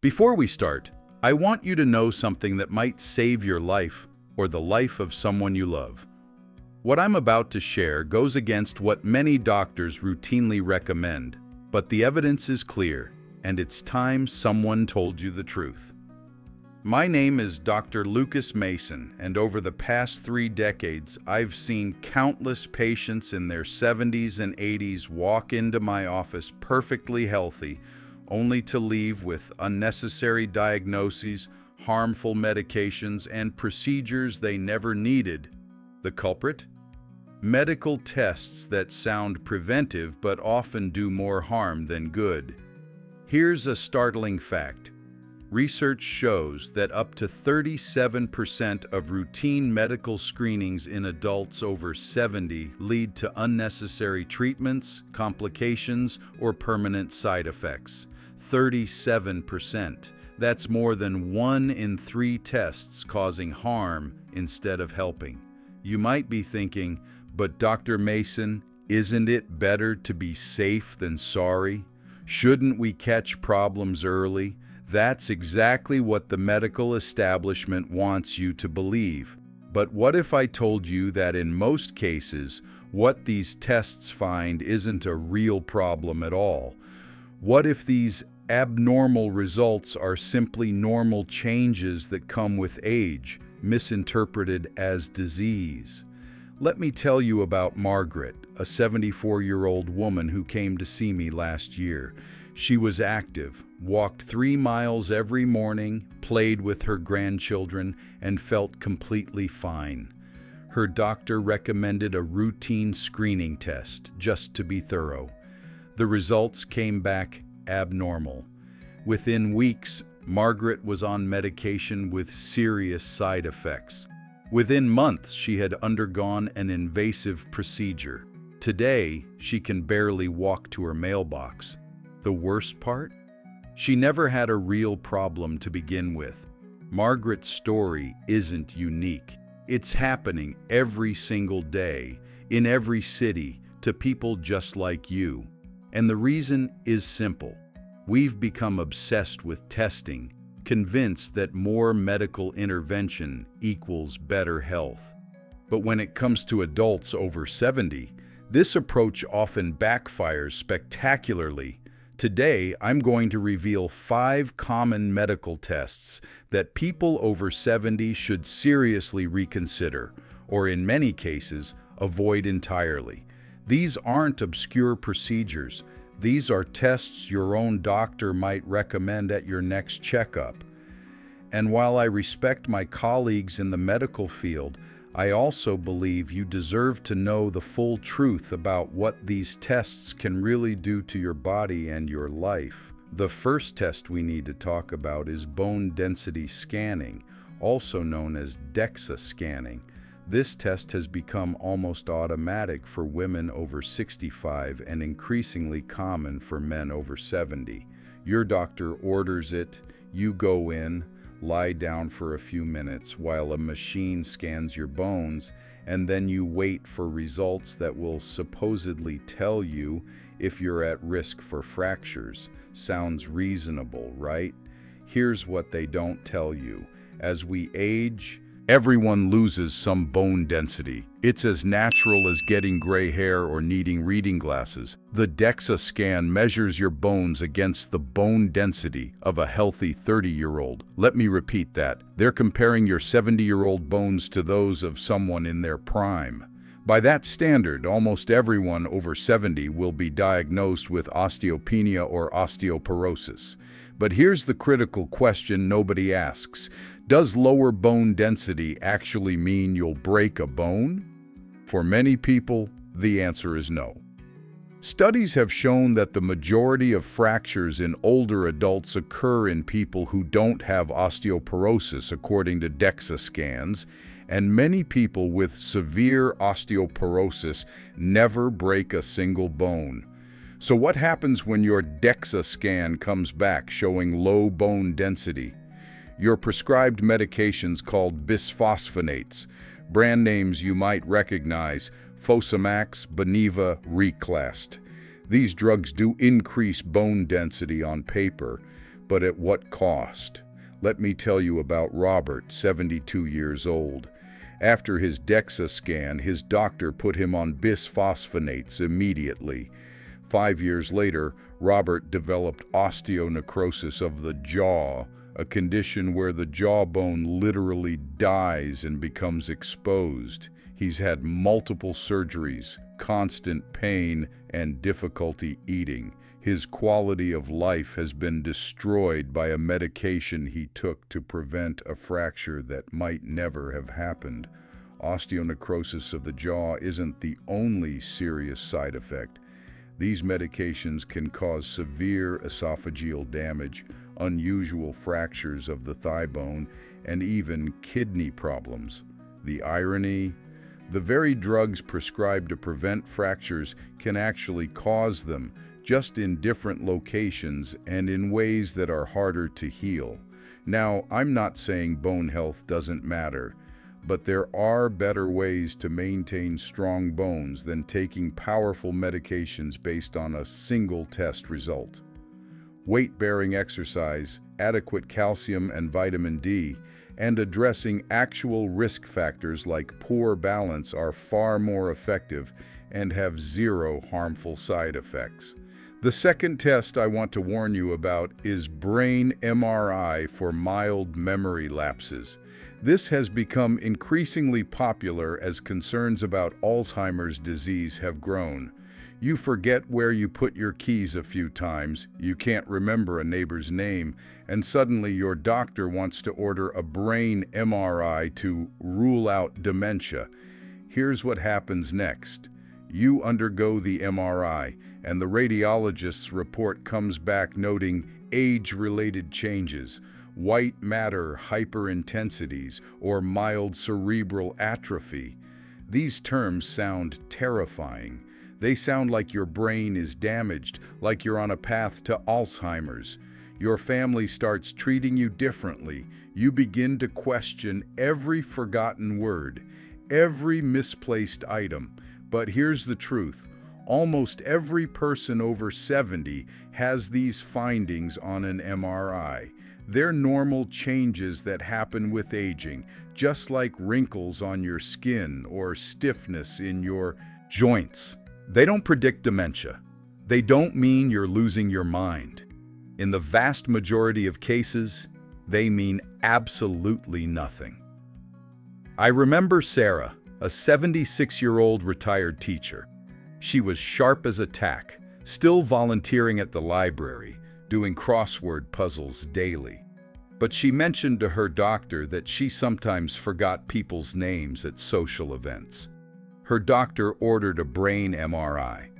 Before we start, I want you to know something that might save your life or the life of someone you love. What I'm about to share goes against what many doctors routinely recommend, but the evidence is clear, and it's time someone told you the truth. My name is Dr. Lucas Mason, and over the past 3 decades, I've seen countless patients in their 70s and 80s walk into my office perfectly healthy, only to leave with unnecessary diagnoses, harmful medications, and procedures they never needed. The culprit? Medical tests that sound preventive but often do more harm than good. Here's a startling fact. Research shows that up to 37% of routine medical screenings in adults over 70 lead to unnecessary treatments, complications, or permanent side effects. 37%. That's more than 1 in 3 tests causing harm instead of helping. You might be thinking, but Dr. Mason, isn't it better to be safe than sorry? Shouldn't we catch problems early? That's exactly what the medical establishment wants you to believe. But what if I told you that in most cases, what these tests find isn't a real problem at all? What if these abnormal results are simply normal changes that come with age, misinterpreted as disease? Let me tell you about Margaret, a 74-year-old woman who came to see me last year. She was active, walked 3 miles every morning, played with her grandchildren, and felt completely fine. Her doctor recommended a routine screening test, just to be thorough. The results came back abnormal. Within weeks, Margaret was on medication with serious side effects. Within months, she had undergone an invasive procedure. Today, she can barely walk to her mailbox. The worst part? She never had a real problem to begin with. Margaret's story isn't unique. It's happening every single day, in every city, to people just like you. And the reason is simple. We've become obsessed with testing, convinced that more medical intervention equals better health. But when it comes to adults over 70, this approach often backfires spectacularly. Today, I'm going to reveal 5 common medical tests that people over 70 should seriously reconsider, or in many cases, avoid entirely. These aren't obscure procedures. These are tests your own doctor might recommend at your next checkup. And while I respect my colleagues in the medical field, I also believe you deserve to know the full truth about what these tests can really do to your body and your life. The first test we need to talk about is bone density scanning, also known as DEXA scanning. This test has become almost automatic for women over 65 and increasingly common for men over 70. Your doctor orders it, you go in, lie down for a few minutes while a machine scans your bones, and then you wait for results that will supposedly tell you if you're at risk for fractures. Sounds reasonable, right? Here's what they don't tell you. As we age, everyone loses some bone density. It's as natural as getting gray hair or needing reading glasses. The DEXA scan measures your bones against the bone density of a healthy 30-year-old. Let me repeat that. They're comparing your 70-year-old bones to those of someone in their prime. By that standard, almost everyone over 70 will be diagnosed with osteopenia or osteoporosis. But here's the critical question nobody asks. Does lower bone density actually mean you'll break a bone? For many people, the answer is no. Studies have shown that the majority of fractures in older adults occur in people who don't have osteoporosis, according to DEXA scans, and many people with severe osteoporosis never break a single bone. So what happens when your DEXA scan comes back showing low bone density? Your prescribed medications called bisphosphonates, brand names you might recognize, Fosamax, Beniva, Reclast. These drugs do increase bone density on paper, But at what cost? Let me tell you about Robert, 72 years old. After his DEXA scan, his doctor put him on bisphosphonates immediately. 5 years later, Robert developed osteonecrosis of the jaw, a condition where the jawbone literally dies and becomes exposed. He's had multiple surgeries, constant pain, and difficulty eating. His quality of life has been destroyed by a medication he took to prevent a fracture that might never have happened. Osteonecrosis of the jaw isn't the only serious side effect. These medications can cause severe esophageal damage, unusual fractures of the thigh bone, and even kidney problems. The irony? The very drugs prescribed to prevent fractures can actually cause them, just in different locations and in ways that are harder to heal. Now, I'm not saying bone health doesn't matter, but there are better ways to maintain strong bones than taking powerful medications based on a single test result. Weight-bearing exercise, adequate calcium and vitamin D, and addressing actual risk factors like poor balance are far more effective and have zero harmful side effects. The second test I want to warn you about is brain MRI for mild memory lapses. This has become increasingly popular as concerns about Alzheimer's disease have grown. You forget where you put your keys a few times, you can't remember a neighbor's name, and suddenly your doctor wants to order a brain MRI to rule out dementia. Here's what happens next. You undergo the MRI, and the radiologist's report comes back noting age-related changes, white matter hyperintensities, or mild cerebral atrophy. These terms sound terrifying. They sound like your brain is damaged, like you're on a path to Alzheimer's. Your family starts treating you differently. You begin to question every forgotten word, every misplaced item. But here's the truth. Almost every person over 70 has these findings on an MRI. They're normal changes that happen with aging, just like wrinkles on your skin or stiffness in your joints. They don't predict dementia. They don't mean you're losing your mind. In the vast majority of cases, they mean absolutely nothing. I remember Sarah, a 76-year-old retired teacher. She was sharp as a tack, still volunteering at the library, doing crossword puzzles daily. But she mentioned to her doctor that she sometimes forgot people's names at social events. Her doctor ordered a brain MRI.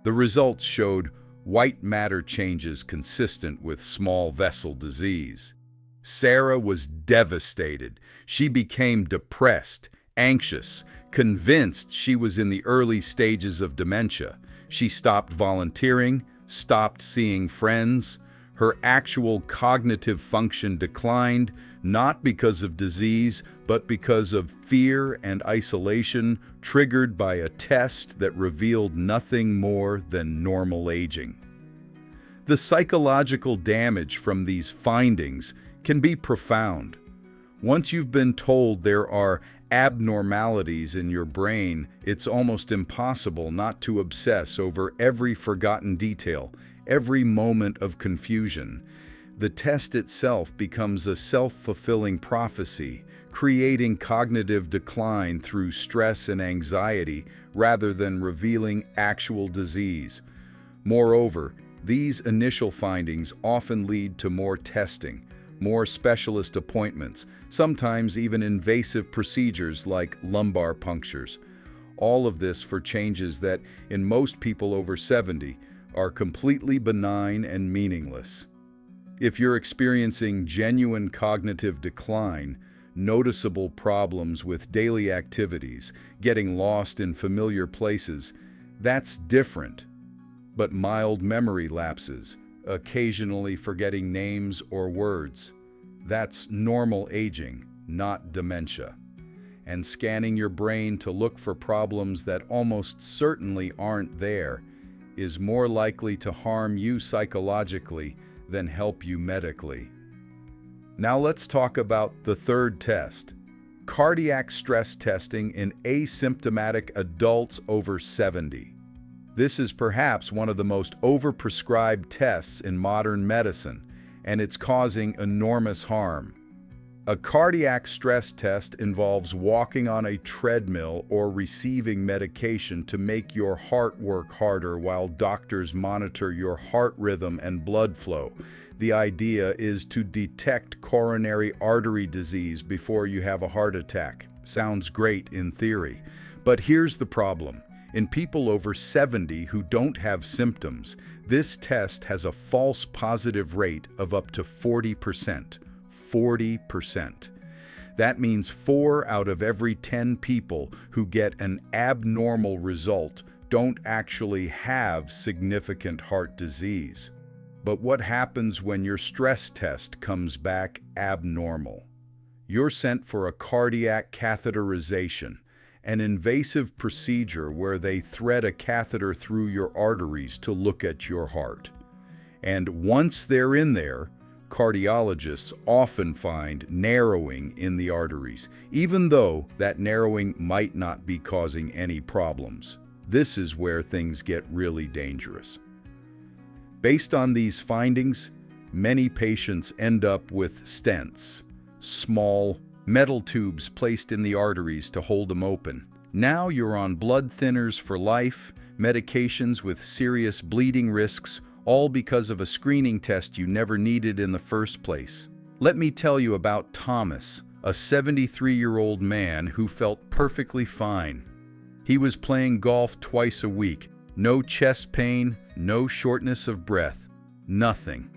The results showed white matter changes consistent with small vessel disease. Sarah was devastated. She became depressed, anxious, convinced she was in the early stages of dementia. She stopped volunteering, stopped seeing friends. Her actual cognitive function declined, not because of disease, but because of fear and isolation triggered by a test that revealed nothing more than normal aging. The psychological damage from these findings can be profound. Once you've been told there are abnormalities in your brain, it's almost impossible not to obsess over every forgotten detail, every moment of confusion. The test itself becomes a self-fulfilling prophecy, creating cognitive decline through stress and anxiety rather than revealing actual disease. Moreover, these initial findings often lead to more testing, more specialist appointments, sometimes even invasive procedures like lumbar punctures. All of this for changes that, in most people over 70, are completely benign and meaningless. If you're experiencing genuine cognitive decline, noticeable problems with daily activities, getting lost in familiar places, that's different. But mild memory lapses, occasionally forgetting names or words, that's normal aging, not dementia. And scanning your brain to look for problems that almost certainly aren't there is more likely to harm you psychologically than help you medically. Now let's talk about the third test, cardiac stress testing in asymptomatic adults over 70. This is perhaps one of the most overprescribed tests in modern medicine, and it's causing enormous harm. A cardiac stress test involves walking on a treadmill or receiving medication to make your heart work harder while doctors monitor your heart rhythm and blood flow. The idea is to detect coronary artery disease before you have a heart attack. Sounds great in theory, but here's the problem. In people over 70 who don't have symptoms, this test has a false positive rate of up to 40%. 40%. That means 4 out of every 10 people who get an abnormal result don't actually have significant heart disease. But what happens when your stress test comes back abnormal? You're sent for a cardiac catheterization, an invasive procedure where they thread a catheter through your arteries to look at your heart. And once they're in there, cardiologists often find narrowing in the arteries, even though that narrowing might not be causing any problems. This is where things get really dangerous. Based on these findings, many patients end up with stents, small metal tubes placed in the arteries to hold them open. Now you're on blood thinners for life, medications with serious bleeding risks, all because of a screening test you never needed in the first place. Let me tell you about Thomas, a 73-year-old man who felt perfectly fine. He was playing golf twice a week. No chest pain, no shortness of breath, nothing.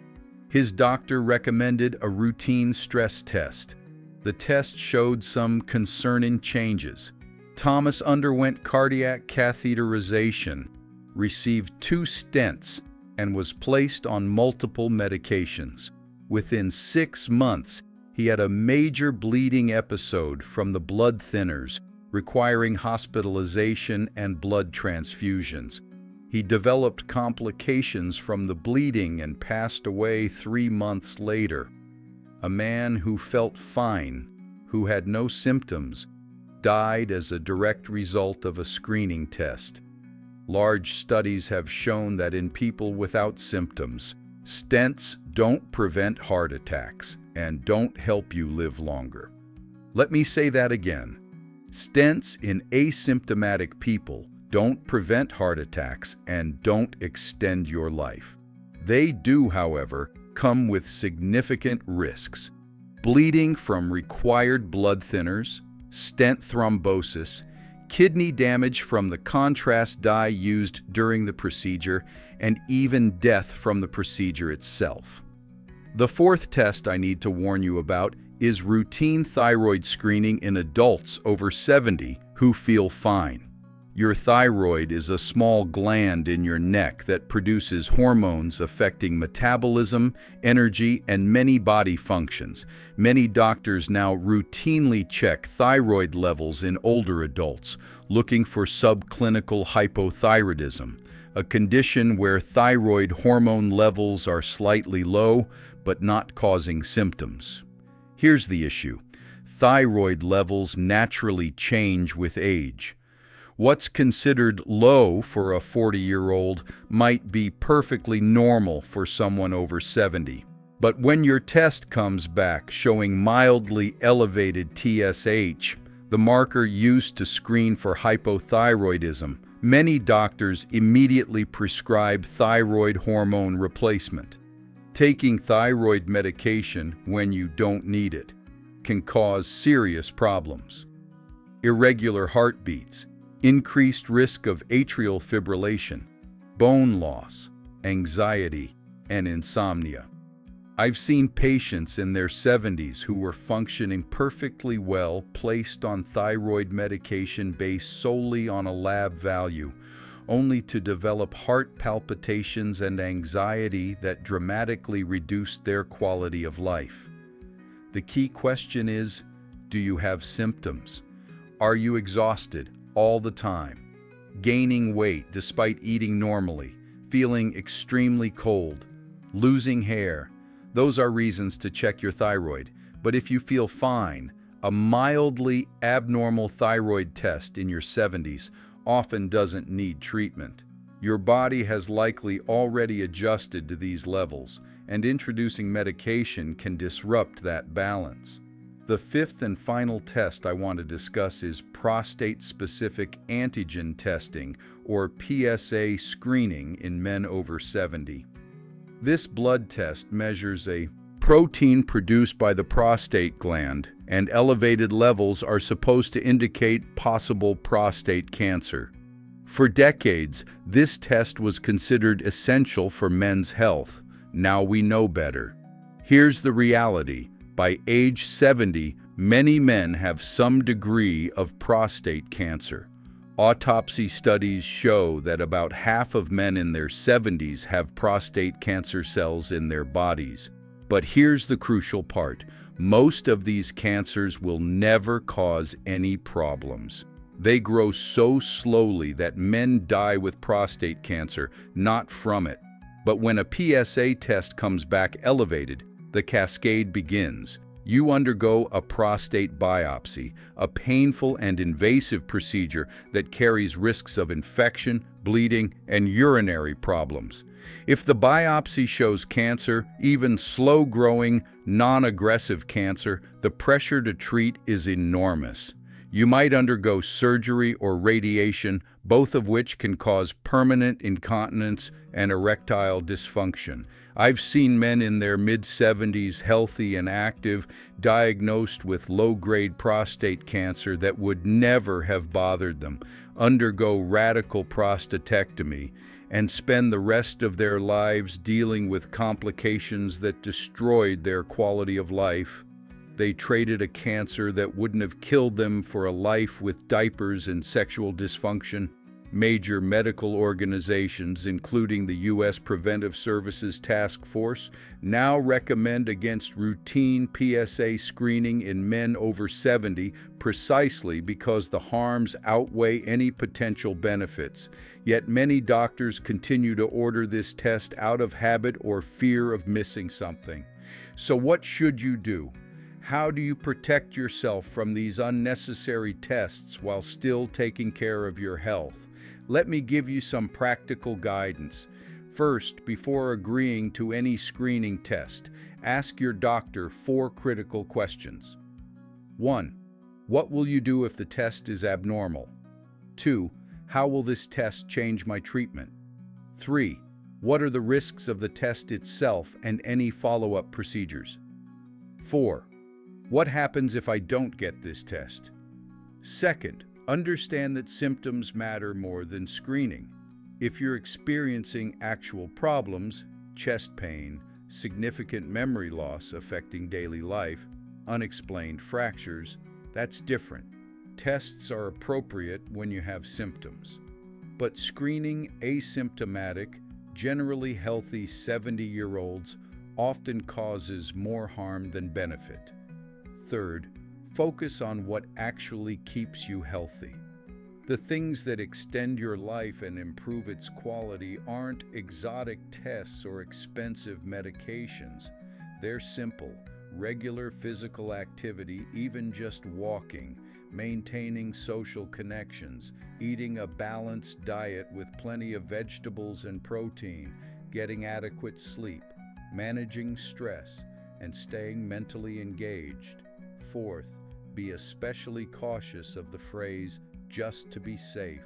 His doctor recommended a routine stress test. The test showed some concerning changes. Thomas underwent cardiac catheterization, received 2 stents, and was placed on multiple medications. Within 6 months, he had a major bleeding episode from the blood thinners, requiring hospitalization and blood transfusions. He developed complications from the bleeding and passed away 3 months later. A man who felt fine, who had no symptoms, died as a direct result of a screening test. Large studies have shown that in people without symptoms, stents don't prevent heart attacks and don't help you live longer. Let me say that again. Stents in asymptomatic people don't prevent heart attacks and don't extend your life. They do, however, come with significant risks. Bleeding from required blood thinners, stent thrombosis, kidney damage from the contrast dye used during the procedure, and even death from the procedure itself. The fourth test I need to warn you about is routine thyroid screening in adults over 70 who feel fine. Your thyroid is a small gland in your neck that produces hormones affecting metabolism, energy, and many body functions. Many doctors now routinely check thyroid levels in older adults, looking for subclinical hypothyroidism, a condition where thyroid hormone levels are slightly low but not causing symptoms. Here's the issue. Thyroid levels naturally change with age. What's considered low for a 40-year-old might be perfectly normal for someone over 70. But when your test comes back showing mildly elevated TSH, the marker used to screen for hypothyroidism, many doctors immediately prescribe thyroid hormone replacement. Taking thyroid medication when you don't need it can cause serious problems. Irregular heartbeats, increased risk of atrial fibrillation, bone loss, anxiety, and insomnia. I've seen patients in their 70s who were functioning perfectly well placed on thyroid medication based solely on a lab value, only to develop heart palpitations and anxiety that dramatically reduced their quality of life. The key question is, do you have symptoms? Are you exhausted all the time, gaining weight despite eating normally, feeling extremely cold, losing hair. Those are reasons to check your thyroid. But if you feel fine, a mildly abnormal thyroid test in your 70s often doesn't need treatment. Your body has likely already adjusted to these levels, and introducing medication can disrupt that balance. The fifth and final test I want to discuss is prostate-specific antigen testing, or PSA screening in men over 70. This blood test measures a protein produced by the prostate gland, and elevated levels are supposed to indicate possible prostate cancer. For decades, this test was considered essential for men's health. Now we know better. Here's the reality. By age 70, many men have some degree of prostate cancer. Autopsy studies show that about half of men in their 70s have prostate cancer cells in their bodies. But here's the crucial part. Most of these cancers will never cause any problems. They grow so slowly that men die with prostate cancer, not from it. But when a PSA test comes back elevated, the cascade begins. You undergo a prostate biopsy, a painful and invasive procedure that carries risks of infection, bleeding, and urinary problems. If the biopsy shows cancer, even slow-growing, non-aggressive cancer, the pressure to treat is enormous. You might undergo surgery or radiation, both of which can cause permanent incontinence and erectile dysfunction. I've seen men in their mid-70s, healthy and active, diagnosed with low-grade prostate cancer that would never have bothered them, undergo radical prostatectomy, and spend the rest of their lives dealing with complications that destroyed their quality of life. They traded a cancer that wouldn't have killed them for a life with diapers and sexual dysfunction. Major medical organizations, including the U.S. Preventive Services Task Force, now recommend against routine PSA screening in men over 70 precisely because the harms outweigh any potential benefits. Yet many doctors continue to order this test out of habit or fear of missing something. So what should you do? How do you protect yourself from these unnecessary tests while still taking care of your health? Let me give you some practical guidance. First, before agreeing to any screening test, ask your doctor 4 critical questions. 1. What will you do if the test is abnormal? 2. How will this test change my treatment? 3. What are the risks of the test itself and any follow-up procedures? 4. What happens if I don't get this test? Second, understand that symptoms matter more than screening. If you're experiencing actual problems, chest pain, significant memory loss affecting daily life, unexplained fractures, that's different. Tests are appropriate when you have symptoms. But screening asymptomatic, generally healthy 70-year-olds often causes more harm than benefit. Third, focus on what actually keeps you healthy. The things that extend your life and improve its quality aren't exotic tests or expensive medications. They're simple, regular physical activity, even just walking, maintaining social connections, eating a balanced diet with plenty of vegetables and protein, getting adequate sleep, managing stress, and staying mentally engaged. Fourth, be especially cautious of the phrase, just to be safe.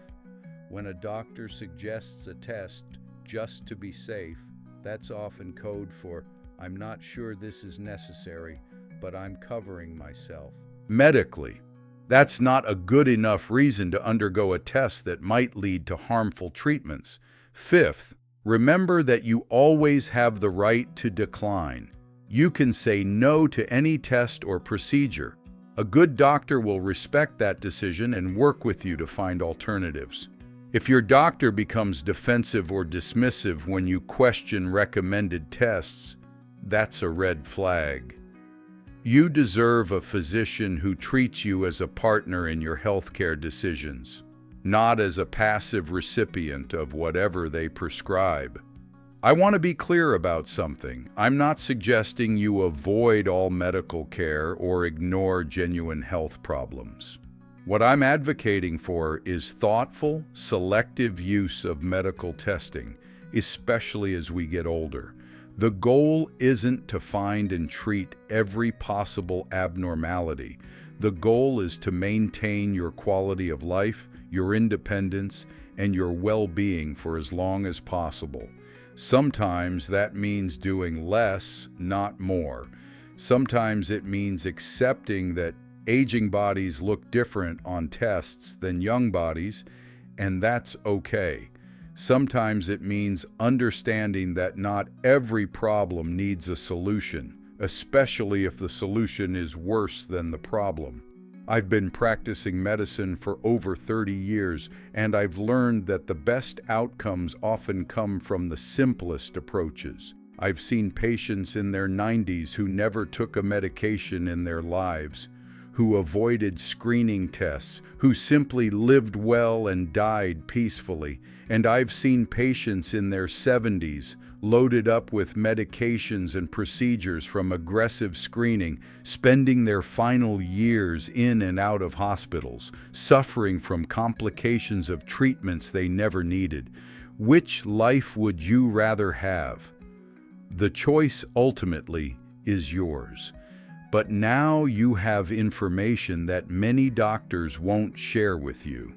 When a doctor suggests a test just to be safe, that's often code for, I'm not sure this is necessary, but I'm covering myself. Medically, that's not a good enough reason to undergo a test that might lead to harmful treatments. Fifth, remember that you always have the right to decline. You can say no to any test or procedure. A good doctor will respect that decision and work with you to find alternatives. If your doctor becomes defensive or dismissive when you question recommended tests, that's a red flag. You deserve a physician who treats you as a partner in your healthcare decisions, not as a passive recipient of whatever they prescribe. I want to be clear about something. I'm not suggesting you avoid all medical care or ignore genuine health problems. What I'm advocating for is thoughtful, selective use of medical testing, especially as we get older. The goal isn't to find and treat every possible abnormality. The goal is to maintain your quality of life, your independence, and your well-being for as long as possible. Sometimes that means doing less, not more. Sometimes it means accepting that aging bodies look different on tests than young bodies, and that's okay. Sometimes it means understanding that not every problem needs a solution, especially if the solution is worse than the problem. I've been practicing medicine for over 30 years, and I've learned that the best outcomes often come from the simplest approaches. I've seen patients in their 90s who never took a medication in their lives, who avoided screening tests, who simply lived well and died peacefully. And I've seen patients in their 70s loaded up with medications and procedures from aggressive screening, spending their final years in and out of hospitals, suffering from complications of treatments they never needed. Which life would you rather have? The choice ultimately is yours. But now you have information that many doctors won't share with you.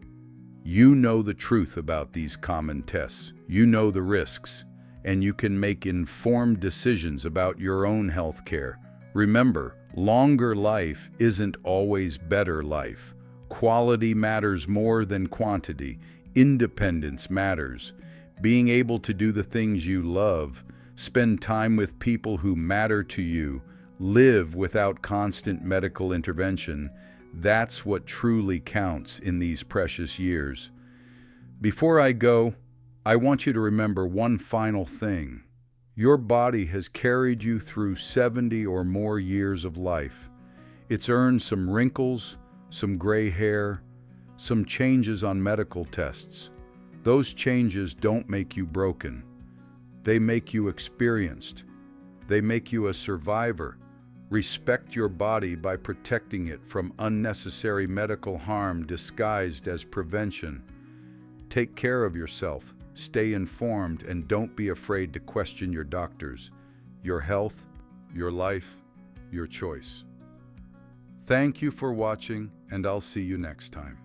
You know the truth about these common tests. You know the risks, and you can make informed decisions about your own health care. Remember, longer life isn't always better life. Quality matters more than quantity. Independence matters. Being able to do the things you love, spend time with people who matter to you, live without constant medical intervention, that's what truly counts in these precious years. Before I go, I want you to remember one final thing. Your body has carried you through 70 or more years of life. It's earned some wrinkles, some gray hair, some changes on medical tests. Those changes don't make you broken. They make you experienced. They make you a survivor. Respect your body by protecting it from unnecessary medical harm disguised as prevention. Take care of yourself, stay informed, and don't be afraid to question your doctors. Your health, your life, your choice. Thank you for watching, and I'll see you next time.